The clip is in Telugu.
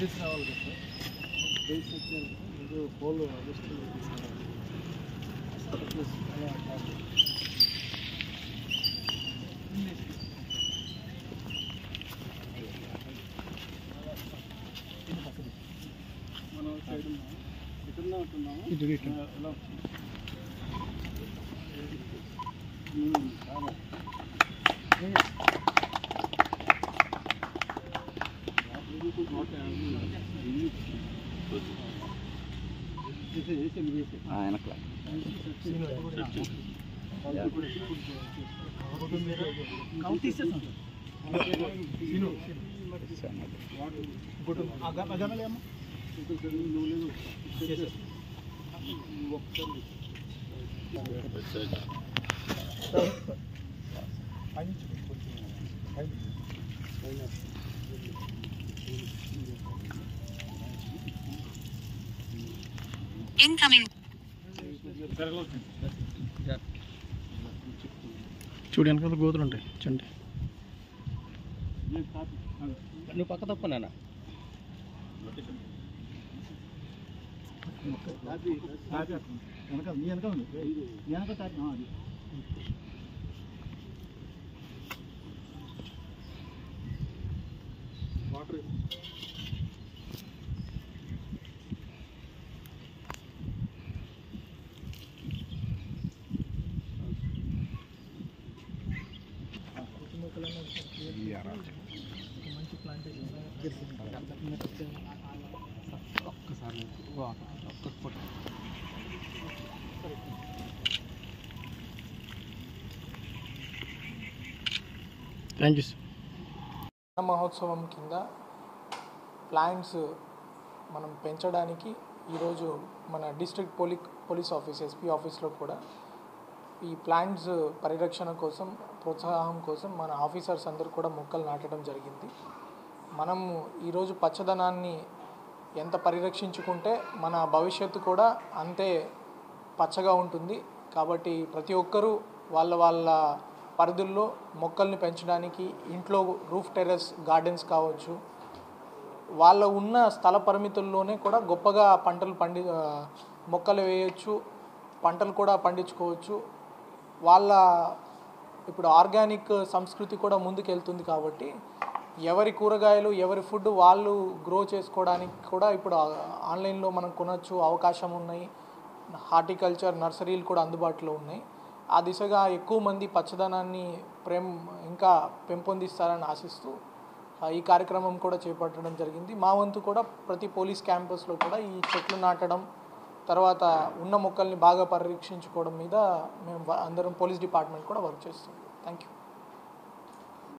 బేస్ రావాలి కదా సార్, బేస్ వచ్చి ఇది పోల్ అడ్జస్ట్ తీసుకురావాలి ప్లస్ అలా మనం సైడ్ ఎక్కడ ఉంటున్నాము ఇది ఎలా Incoming. చూడు వెనకాల గోతులు ఉంటాయి చండి నువ్వు పక్క తప్ప నాన్న వెనకాల నీ వెనకాల ఉంది వెనక అది వాటర్ మంచి ప్లాంటేషన్ ఒక్కసారి ఒక్క ఫోటో థ్యాంక్ యూ సార్. మహోత్సవం కింద ప్లాంట్స్ మనం పెంచడానికి ఈరోజు మన డిస్ట్రిక్ట్ పోలీస్ ఆఫీస్ ఎస్పీ ఆఫీస్లో కూడా ఈ ప్లాంట్స్ పరిరక్షణ కోసం ప్రోత్సాహం కోసం మన ఆఫీసర్స్ అందరూ కూడా మొక్కలు నాటడం జరిగింది. మనం ఈరోజు పచ్చదనాన్ని ఎంత పరిరక్షించుకుంటే మన భవిష్యత్తు కూడా అంతే పచ్చగా ఉంటుంది. కాబట్టి ప్రతి ఒక్కరూ వాళ్ళ పరిధుల్లో మొక్కల్ని పెంచడానికి ఇంట్లో రూఫ్ టెర్రస్ గార్డెన్స్ కావచ్చు, వాళ్ళ ఉన్న స్థల పరిమితుల్లోనే కూడా గొప్పగా మొక్కలు వేయచ్చు, పంటలు కూడా పండించుకోవచ్చు. వాళ్ళ ఇప్పుడు ఆర్గానిక్ సంస్కృతి కూడా ముందుకెళ్తుంది కాబట్టి ఎవరి కూరగాయలు ఎవరి ఫుడ్ వాళ్ళు గ్రో చేసుకోవడానికి కూడా ఇప్పుడు ఆన్లైన్లో మనం కొనవచ్చు, అవకాశం ఉన్నాయి. హార్టికల్చర్ నర్సరీలు కూడా అందుబాటులో ఉన్నాయి. ఆ దిశగా ఎక్కువ మంది పచ్చదనాన్ని ఇంకా పెంపొందిస్తారని ఆశిస్తూ ఈ కార్యక్రమం కూడా చేపట్టడం జరిగింది. మా వంతు కూడా ప్రతి పోలీస్ క్యాంపస్లో కూడా ఈ చెట్లు నాటడం, తర్వాత ఉన్న మొక్కల్ని బాగా పరిరక్షించుకోవడం మీద మేము అందరం పోలీస్ డిపార్ట్మెంట్ కూడా వర్క్ చేస్తుంది. Thank you.